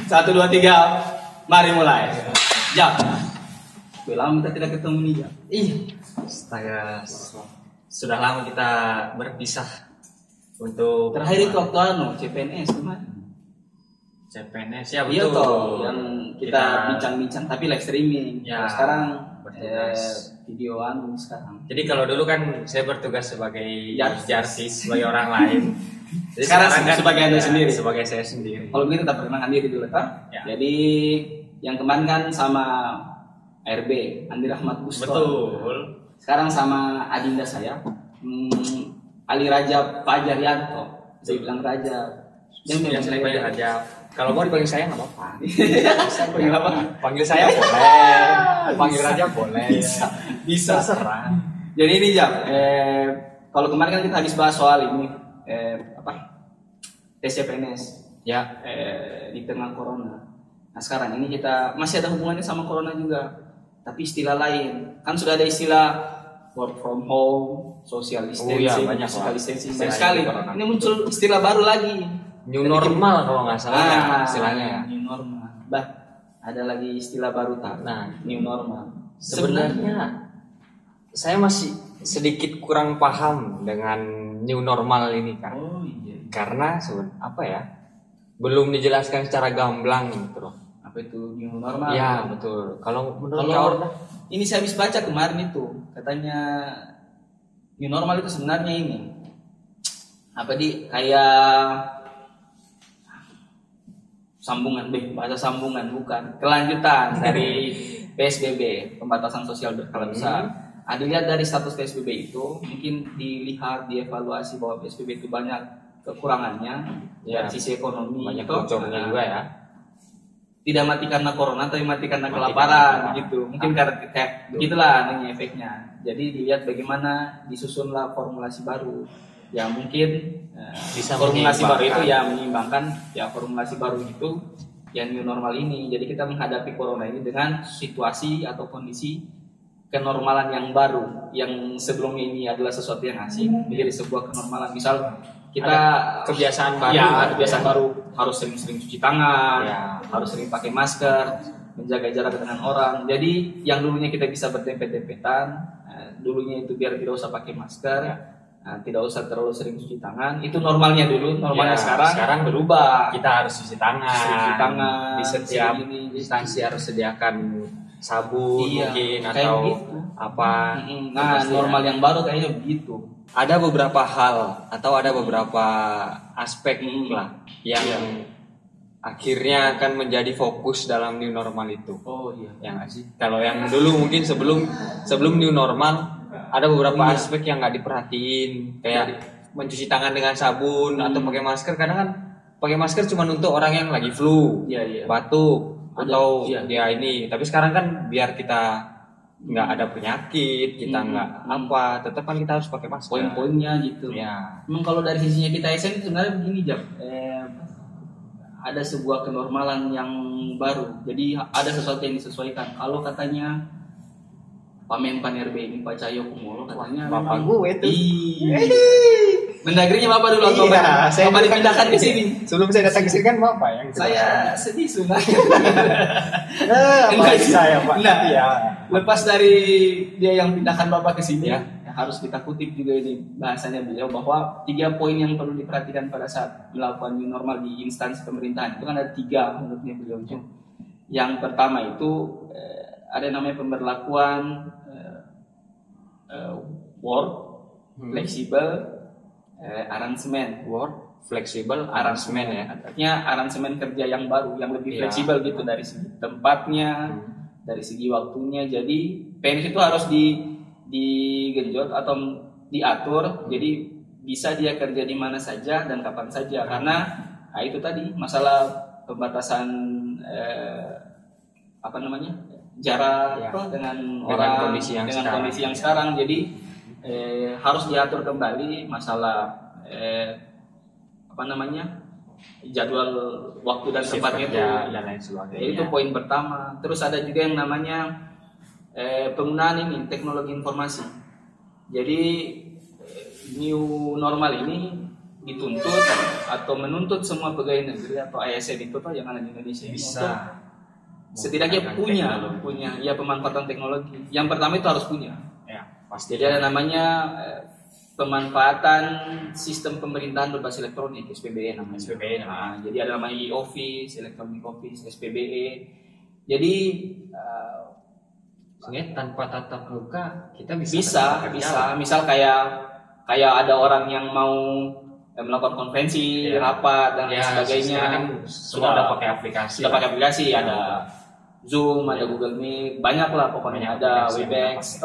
1, 2, 3, mari mulai. Jam. Lama kita tidak ketemu nih Jam. Astaga, sudah lama kita berpisah untuk Terakhir itu waktu CPNS kemarin. CPNS ya Iya betul. toh, yang kita bincang-bincang tapi live streaming. Ya, Kalau sekarang bertugas. videoan sekarang. Jadi kalau dulu kan saya bertugas sebagai jarsis sebagai orang lain. Jadi Sekarang kan sebagai Anda sendiri. Sebagai saya sendiri. Kalau begitu kita perkenalkan diri dulu kan. Ya. Jadi yang kemarin kan sama RB Andi Rahmat Busto. Betul. Sekarang sama adinda saya Ali Rajab Fajar Yanto. Saya bilang Rajab. Yang saya panggil Rajab. Kalau mau dipanggil saya nggak apa-apa. Panggil apa? Panggil saya boleh. Panggil Rajab boleh. Bisa. Terserah. Jadi ini Jam. Kalau kemarin kan kita habis bahas soal ini tes CPNS. Ya. Di tengah corona. Nah sekarang ini kita masih ada hubungannya sama corona juga. Tapi istilah lain, kan sudah ada istilah work from home, social distancing, banyak physical lah. distancing. Banyak sekali. Ini muncul istilah baru lagi. New normal kalau nggak salah istilahnya ya. New normal. Ada lagi istilah baru tak? Nah, New normal. sebenarnya saya masih sedikit kurang paham dengan new normal ini kan. Oh iya. Karena belum dijelaskan secara gamblang gitu loh. Apa itu new normal? Ya betul. Kalau menurut kau, ini saya habis baca kemarin itu katanya new normal itu sebenarnya ini kayak sambungan bahasa sambungan bukan kelanjutan dari PSBB, pembatasan sosial berskala besar. Dilihat dari status PSBB itu mungkin dilihat dievaluasi bahwa PSBB itu banyak kekurangannya dari sisi ekonomi, banyak bocornya juga ya. Tidak mati karena corona tapi mati karena kelaparan gitu. Mungkin kayak begitulah adanya efeknya. Jadi dilihat bagaimana disusunlah formulasi baru. Ya mungkin bisa formulasi baru itu ya menyeimbangkan ya formulasi baru itu yang new normal ini. Jadi kita menghadapi corona ini dengan situasi atau kondisi kenormalan yang baru yang sebelumnya ini adalah sesuatu yang asing menjadi sebuah kenormalan. Misal kita kebiasaan baru, kebiasaan baru harus sering-sering cuci tangan, harus sering pakai masker, menjaga jarak dengan orang. Jadi yang dulunya kita bisa berdempet-dempetan, dulunya itu biar tidak usah pakai masker, tidak usah terlalu sering cuci tangan. Itu normalnya dulu, normalnya sekarang berubah. Kita harus cuci tangan. Di setiap instansi harus sediakan sabun mungkin atau gitu. apa. Nah, normal yang baru kayaknya begitu. Ada beberapa hal atau ada beberapa aspek lah yang akhirnya akan menjadi fokus dalam new normal itu. Oh iya. Ya nggak sih? Kalau yang dulu mungkin sebelum new normal ada beberapa aspek yang nggak diperhatiin, kayak mencuci tangan dengan sabun atau pakai masker. Karena kan pakai masker cuma untuk orang yang lagi flu, batuk atau dia ini. Tapi sekarang kan biar kita nggak ada penyakit, kita nggak tetap kan kita harus pakai masker. Poin-poinnya gitu. Ya. Memang kalau dari sisinya kita SN itu sebenarnya begini Jam. Ada sebuah kenormalan yang baru. Jadi ada sesuatu yang disesuaikan. Kalau katanya Pak Menpan RB ini Pak Cahyo Kumolo katanya Bapak gue tuh. Mendagrinya Bapak dulu atau Bapak dipindahkan ke sini. Sebelum saya datang ke sini kan Bapak yang saya sedih sebenarnya. saya Pak. Nah, lepas dari dia yang pindahkan Bapak ke sini, harus kita kutip juga ini bahasanya beliau bahwa 3 poin yang perlu diperhatikan pada saat melakukan new normal di instansi pemerintahan itu kan ada 3 menurutnya beliau. Yang pertama itu ada namanya pemberlakuan work flexible arrangement. Work flexible arrangement ya. Artinya aransemen kerja yang baru, yang lebih fleksibel gitu dari segi tempatnya, dari segi waktunya. Jadi PNS itu harus digenjot atau diatur. Jadi bisa dia kerja di mana saja dan kapan saja. Karena itu tadi masalah pembatasan jarak dengan orang kondisi yang kondisi yang sekarang. Jadi harus diatur kembali masalah jadwal waktu dan tempatnya itu dan lain sebagainya. Itu poin pertama. Terus ada juga yang namanya penggunaan ini teknologi informasi. Jadi new normal ini dituntut atau menuntut semua pegawai negeri atau ASN itu tuh yang ada di Indonesia Bisa. untuk setidaknya punya ya pemanfaatan teknologi. Yang pertama itu harus punya. Ya, pasti. Jadi ada namanya pemanfaatan sistem pemerintahan berbasis elektronik SPBE namanya. SPBE. Nah, jadi ada namanya e-office, electronic office, SPBE. Jadi sebenarnya tanpa tatap muka kita bisa. Misal kayak ada orang yang mau melakukan konferensi, rapat dan lain sebagainya, kan sudah pakai aplikasi. Sudah pakai aplikasi, ada Zoom, ada Google Meet, banyak lah pokoknya, ada Webex,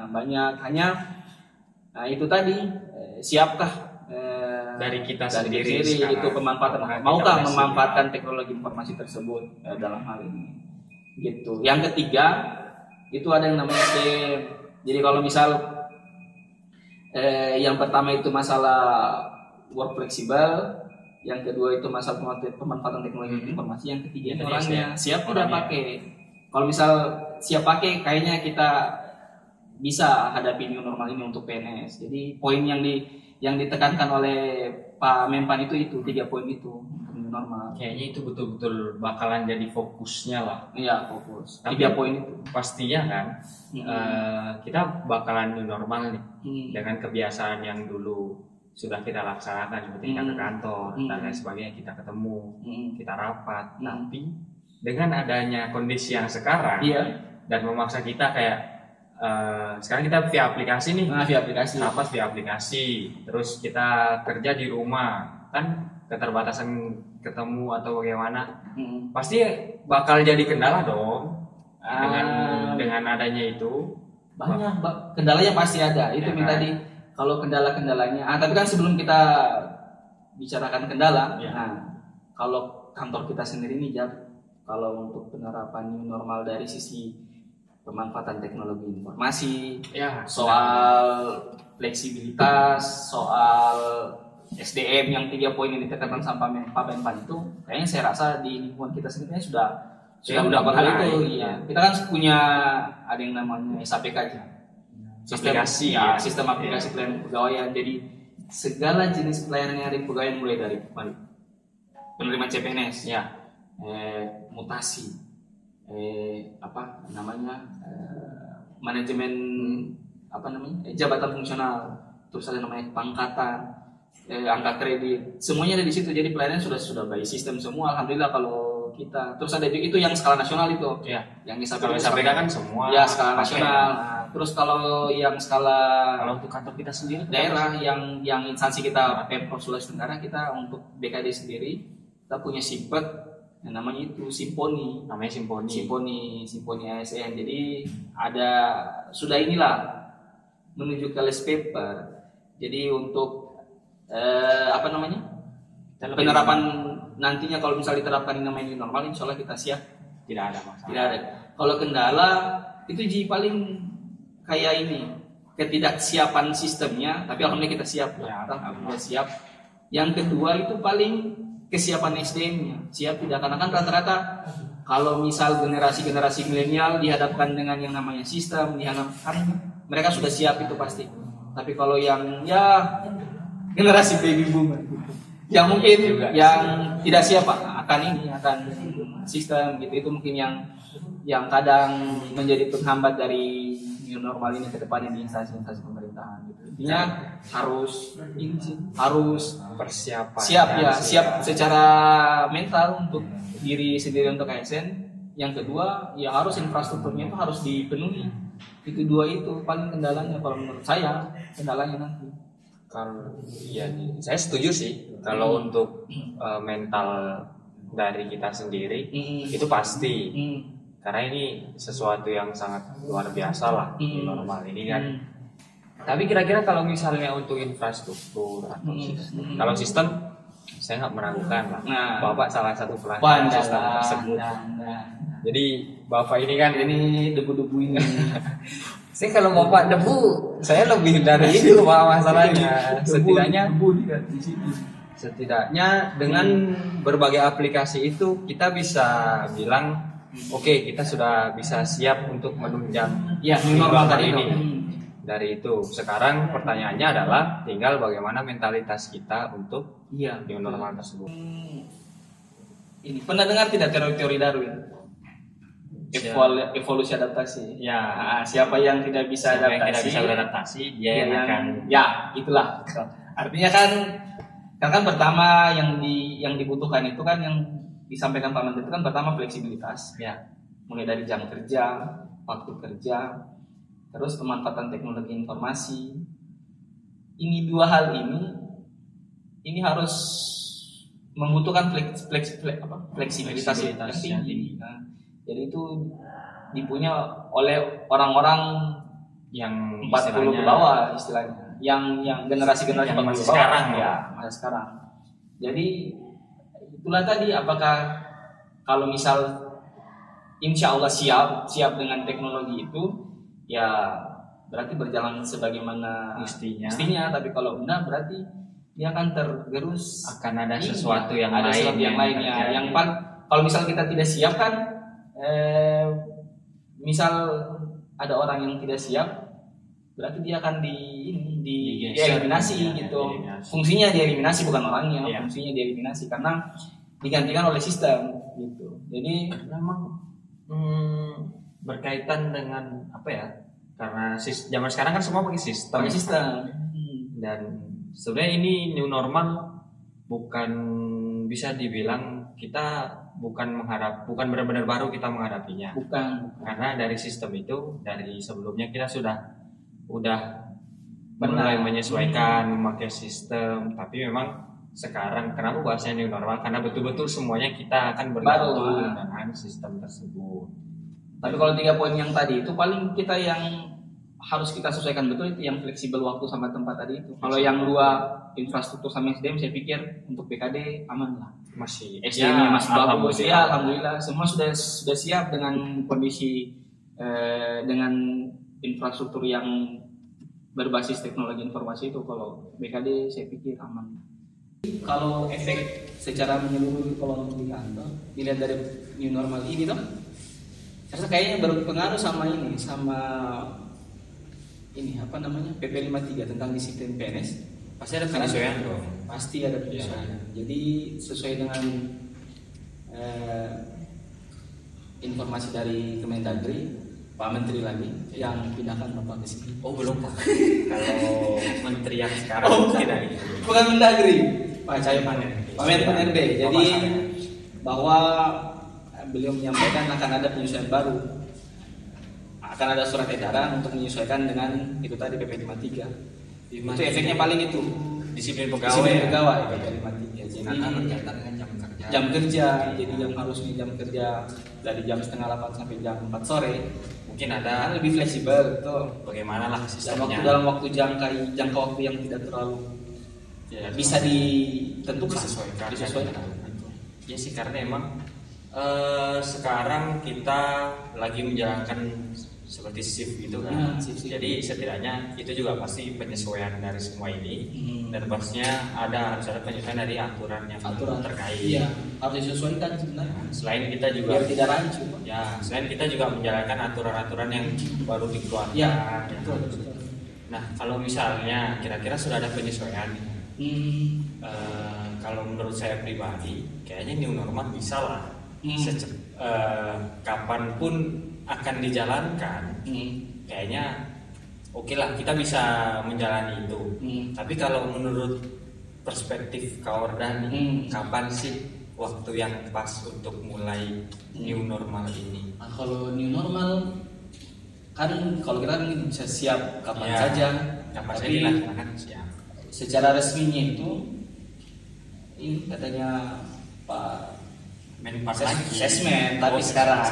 banyak. Hanya itu tadi, siapkah dari kita sendiri itu pemanfaatan, maukah memanfaatkan teknologi informasi tersebut dalam hal ini, gitu. Yang ketiga itu ada yang namanya SDM. Jadi kalau misal yang pertama itu masalah work fleksibel, yang kedua itu masalah pemanfaatan teknologi informasi, yang ketiga itu orangnya siap udah pakai. Kalau misal siap pakai, kayaknya kita bisa hadapi new normal ini untuk PNS. Jadi poin yang ditekankan oleh Pak Menpan itu 3 poin itu untuk new normal. Kayaknya itu betul-betul bakalan jadi fokusnya lah. Iya, fokus. 3 poin itu. Pastinya kan kita bakalan new normal nih dengan kebiasaan yang dulu sudah kita laksanakan, seperti kita ke kantor dan lain sebagainya, kita ketemu, kita rapat. Tapi dengan adanya kondisi yang sekarang dan memaksa kita kayak sekarang kita via aplikasi nih, rapat via aplikasi, terus kita kerja di rumah, kan keterbatasan ketemu atau bagaimana, pasti bakal jadi kendala dong. Dengan adanya itu banyak kendalanya pasti ada. Itu yang tadi. Kalau kendala-kendalanya, tapi kan sebelum kita bicarakan kendala, kalau kantor kita sendiri nih, kalau untuk penerapan new normal dari sisi pemanfaatan teknologi informasi, soal fleksibilitas, soal SDM yang 3 poin yang ditekankan sama Pak Menpan itu, kayaknya saya rasa di lingkungan kita sendiri sudah mendapatkan hal itu. Iya. Kita kan punya ada yang namanya SAPK aja. Sistem aplikasi pelayanan kepegawaian. Jadi segala jenis pelayanan dari kepegawaian, mulai dari penerimaan CPNS, mutasi, manajemen jabatan fungsional, terus ada namanya pangkatan, angka kredit, semuanya ada di situ. Jadi pelayanan sudah by sistem semua, alhamdulillah. Kalau kita terus ada itu yang skala nasional itu, yang disampaikan kan semua skala nasional. Terus kalau yang kalau untuk kantor kita sendiri daerah yang instansi kita Pemprov Sulawesi Tenggara, kita untuk BKD sendiri kita punya SIPET yang namanya itu Simponi ASN. Jadi sudah menuju ke list paper. Jadi untuk penerapan nantinya, kalau misalnya diterapkan namanya new normal, insya Allah kita siap, tidak ada masalah. Tidak ada. Kalau kendala itu paling kayak ini, ketidaksiapan sistemnya, tapi alhamdulillah kita siap. Alhamdulillah siap. Yang kedua itu paling kesiapan SDM-nya siap tidak, karena kan rata-rata kalau misal generasi milenial dihadapkan dengan yang namanya sistem, mereka sudah siap itu pasti. Tapi kalau yang generasi baby boomer yang mungkin yang tidak siap akan sistem gitu, itu mungkin yang kadang menjadi penghambat dari new normal ini ke depannya di instansi-instansi pemerintahan gitu. Intinya harus persiapan. Siap secara mental untuk diri sendiri, untuk ASN. Yang kedua, harus infrastrukturnya itu harus dipenuhi. Itu 2 itu paling kendalanya kalau menurut saya, kendalanya nanti. Kalau saya setuju sih kalau untuk mental dari kita sendiri itu pasti. Karena ini sesuatu yang sangat luar biasa lah di normal ini kan. Tapi kira-kira kalau misalnya untuk infrastruktur atau kalau sistem, saya nggak meragukan lah. Bapak salah satu pelaku sistem tersebut. Jadi Bapak ini kan debu-debu ini. Saya kalau Bapak debu, saya lebih dari itu Pak masalahnya. Setidaknya dengan berbagai aplikasi itu kita bisa bilang, oke, kita sudah bisa siap untuk menunjang new normal tadi ini. dari itu. Sekarang pertanyaannya adalah tinggal bagaimana mentalitas kita untuk new normal tersebut. Ini pernah dengar tidak teori-teori Darwin? Evolusi adaptasi. Ya, siapa yang tidak bisa siapa adaptasi, yang tidak bisa beradaptasi, dia yang akan. Ya, itulah. Artinya kan pertama yang dibutuhkan itu kan yang disampaikan Pak Menteri itu kan pertama fleksibilitas. Ya. Mulai dari jam kerja, waktu kerja, terus pemanfaatan teknologi informasi. Ini dua hal ini harus membutuhkan fleksibilitas yang tinggi. Nah, jadi itu dipunya oleh orang-orang yang 40 ke bawah istilahnya, yang generasi masa sekarang masa sekarang. Jadi itulah tadi, apakah kalau misal insya Allah siap dengan teknologi itu, ya berarti berjalan sebagaimana mestinya. Tapi kalau enggak, berarti dia akan tergerus, akan ada sesuatu yang lainnya. Yang kalau misal kita tidak siap kan, misal ada orang yang tidak siap, berarti dia akan dieliminasi gitu. Fungsinya dieliminasi, bukan orangnya, fungsinya dieliminasi karena digantikan oleh sistem gitu. Jadi memang berkaitan dengan apa ya? Karena zaman sekarang kan semua pakai sistem. Dan sebenarnya ini new normal bukan bisa dibilang kita bukan benar-benar baru kita menghadapinya. Bukan. Karena dari sistem itu dari sebelumnya kita udah mulai menyesuaikan memakai sistem, tapi memang sekarang kenapa bahasanya new normal? Karena betul-betul semuanya kita akan bergantung dengan sistem tersebut. Tapi kalau 3 poin yang tadi itu paling kita yang harus kita sesuaikan betul itu yang fleksibel waktu sama tempat tadi itu. Kalau yang 2 infrastruktur sama SDM, saya pikir untuk BKD aman lah. Masih SDM-nya masih bagus ya, alhamdulillah semua sudah siap dengan kondisi dengan infrastruktur yang berbasis teknologi informasi itu. Kalau BKD saya pikir aman. Kalau efek secara menyeluruh kalau untuk di kantor dilihat dari new normal ini toh, saya kayaknya berpengaruh sama PP 53 tentang disiplin PNS. Pasti ada penyesuaian dong. Pasti ada penyesuaian. Jadi sesuai dengan informasi dari Kemendagri, Pak Menteri lagi yang pindahkan Bapak ke sini. Oh belum Pak. Kalau Menteri yang sekarang tidak gitu. Bukan Mendagri, Pak Cahyo Pak Menpan RB. Jadi bahwa beliau menyampaikan akan ada penyesuaian baru. Akan ada surat edaran untuk menyesuaikan dengan itu tadi PP 53. Itu efeknya paling itu disiplin pegawai PP 53. Jadi berkaitan dengan jam kerja. Jadi yang harusnya jam kerja dari jam 7:30 sampai jam 4 sore mungkin ada lebih fleksibel tuh. Bagaimana lah sistemnya dalam waktu jangka waktu yang tidak terlalu bisa ditentukan, disesuaikan. Ya sih, karena emang sekarang kita lagi menjalankan seperti shift gitu kan. Jadi setidaknya itu juga pasti penyesuaian dari semua ini. Dan pastinya harus ada penyesuaian dari aturan terkait. Iya, harus disesuaikan sebenarnya. Selain kita juga biar tidak rancu. Ya, selain kita juga menjalankan aturan-aturan yang baru dikeluarkan. Ya, betul. Nah, kalau misalnya kira-kira sudah ada penyesuaian, kalau menurut saya pribadi, kayaknya new normal bisa lah. Kapanpun akan dijalankan, kayaknya oke lah, kita bisa menjalani itu. Tapi kalau menurut perspektif Kaordan, kapan sih waktu yang pas untuk mulai new normal ini? Nah, kalau new normal kan kalau kita bisa siap kapan saja. Kapan saja dilaksanakan siap. Secara resminya itu ini katanya Pak Menpas Sesmen, tapi sekarang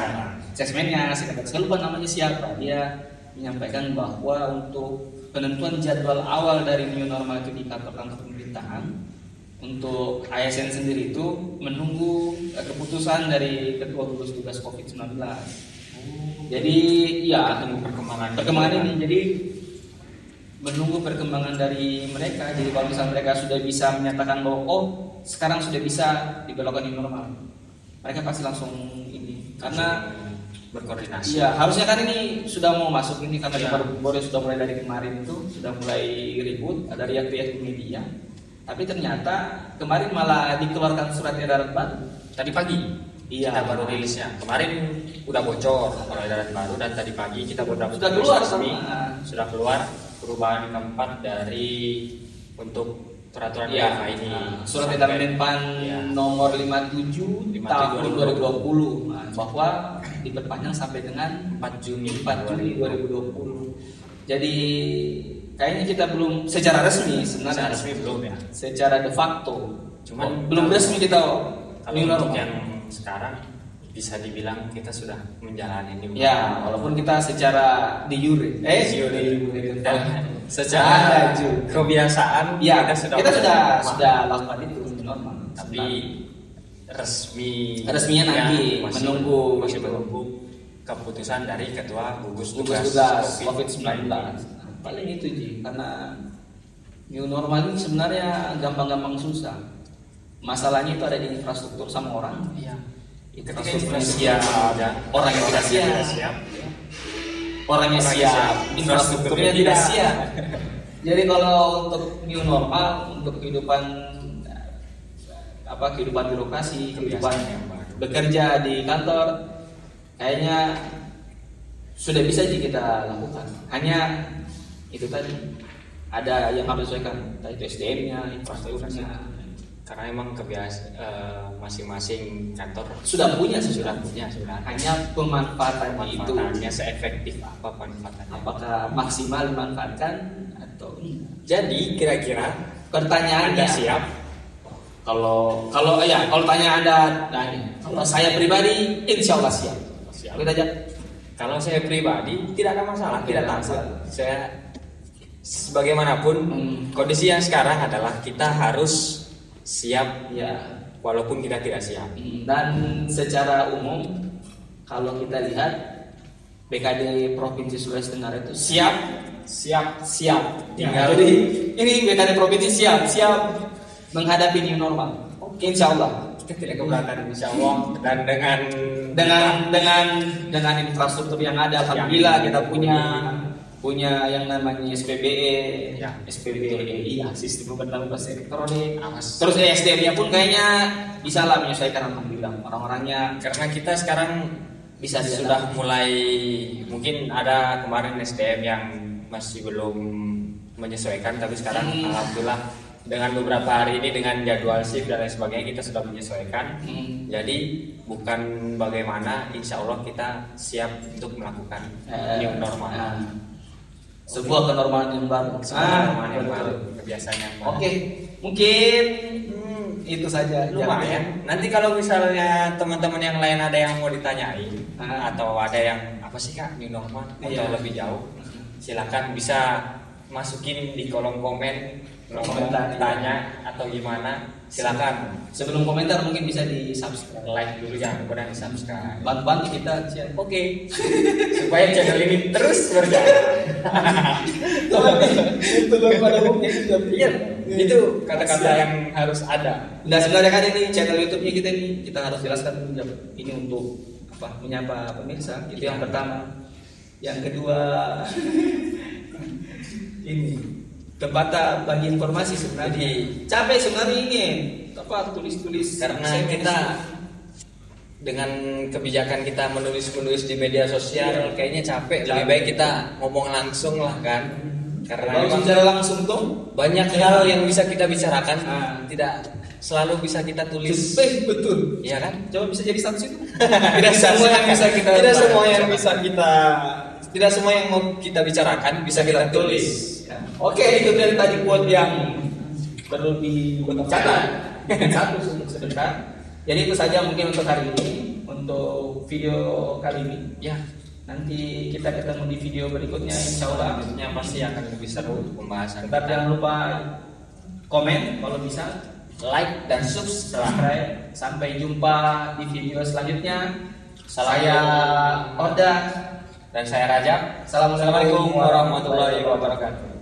Sesmennya saya lupa namanya siapa, dia menyampaikan bahwa untuk penentuan jadwal awal dari new normal itu di kantor-kantor pemerintahan untuk ASN sendiri itu menunggu keputusan dari Ketua Gugus Tugas COVID-19. Jadi ya perkembangan ini, jadi menunggu perkembangan dari mereka. Jadi kalau misalnya mereka sudah bisa menyatakan bahwa sekarang sudah bisa diberlakukan new normal, mereka pasti langsung ini, karena berkoordinasi. Iya, harusnya kan ini sudah mau masuk ini karena baru sudah mulai dari kemarin itu sudah mulai ribut, ada riak-riak di media. Tapi ternyata kemarin malah dikeluarkan surat edaran baru. Tadi pagi Iya. kita baru rilisnya. Kemarin udah bocor kalau edaran baru dan tadi pagi kita baru dapat Sudah keluar resmi. sama. Sudah keluar perubahan keempat dari untuk peraturan Iya, WFH ini. surat edaran Menpan Iya. nomor 57 tahun 2020 bahwa diperpanjang sampai dengan 4 Juni 2020. Jadi kayaknya kita belum secara resmi Secara sebenarnya, resmi belum ya. secara de facto. Cuman belum resmi kita Kalau new untuk normal. yang sekarang bisa dibilang kita sudah menjalani ini. Ya, walaupun kita secara di jure, Dan secara kebiasaan ya, kita sudah sudah lakukan itu new normal. tapi Resminya nanti menunggu masih gitu. menunggu keputusan dari ketua gugus tugas COVID-19. Paling itu Ji, karena new normal ini sebenarnya gampang-gampang susah. Masalahnya itu ada di infrastruktur sama orang. Iya. Ketika Infrastrukturnya infrastruktur siap, ada, orangnya tidak siap. Orangnya siap, infrastrukturnya tidak siap. Jadi kalau untuk new normal, untuk kehidupan birokrasi, kehidupan bekerja di kantor, kayaknya sudah bisa sih kita lakukan. Hanya itu tadi ada yang harus disesuaikan, entah itu SDM-nya, infrastrukturnya. karena emang masing-masing kantor Sudah punya. Hanya pemanfaatannya itu, pemanfaatannya seefektif apa pemanfaatannya. apakah maksimal dimanfaatkan atau enggak. Jadi kira-kira Pertanyaannya Anda siap? Kalau tanya Anda, kalau saya pribadi, insya Allah siap. Siap. Kita aja. Kalau saya pribadi tidak ada masalah, Tidak ada takut. masalah. Saya sebagaimanapun kondisi yang sekarang adalah kita harus siap Ya. walaupun kita tidak siap. Dan secara umum, kalau kita lihat BKD Provinsi Sulawesi Tenggara itu siap. Tinggal Jadi ini BKD Provinsi siap menghadapi new normal. Insya Allah. kita tidak keberatan insya Allah dan dengan infrastruktur yang ada, alhamdulillah kita punya yang namanya SPBE, Ya. SPBE, sistem pembayaran berbasis elektronik. Awas. Terus SDM-nya pun kayaknya bisa lah menyesuaikan, alhamdulillah. Orang-orangnya karena kita sekarang bisa sudah mulai, mungkin ada kemarin SDM yang masih belum menyesuaikan, tapi sekarang alhamdulillah dengan beberapa hari ini dengan jadwal shift dan lain sebagainya kita sudah menyesuaikan. Jadi bukan bagaimana, insya Allah kita siap untuk melakukan new normal. Sebuah kenormalan yang baru. Kenormalan yang baru, kebiasaan yang baru. Oke, mungkin itu saja. Lumayan. Nanti kalau misalnya teman-teman yang lain ada yang mau ditanyain atau ada yang apa sih Kak new normal atau lebih jauh, silakan bisa masukin di kolom komen, Komentar, tanya atau gimana, silakan. Sebelum komentar mungkin bisa di subscribe. Like dulu, jangan lupa di subscribe. Bantu kita share. Oke. Supaya channel ini terus berjalan. Itu pada umumnya juga. Iya, itu kata-kata yang harus ada. Nah sebenarnya kan ini channel YouTube-nya kita harus jelaskan dulu ini untuk apa? Menyapa pemirsa. Itu yang pertama. Yang kedua ini tempat bagi informasi sebenarnya. Capek sebenarnya ingin tulis-tulis Karena kita dengan kebijakan kita menulis di media sosial kayaknya capek. Lebih baik kita ngomong langsung lah kan. Karena kalau bicara langsung tuh banyak hal yang bisa kita bicarakan, tidak selalu bisa kita tulis. Betul. Iya kan? Coba bisa jadi status itu. Tidak semua yang bisa kita Tidak semua yang mau kita bicarakan bisa kita tulis. Ya. Oke, itu dari tadi quote yang perlu dicatat. Satu untuk sebentar. Jadi itu saja mungkin untuk hari ini, untuk video kali ini. Ya, nanti kita ketemu di video berikutnya, insya Allah. Berikutnya pasti akan lebih seru pembahasan. Tetap jangan lupa komen kalau bisa, like dan subscribe. Sampai jumpa di video selanjutnya. Saya Oda dan saya Rajab. Assalamualaikum warahmatullahi wabarakatuh.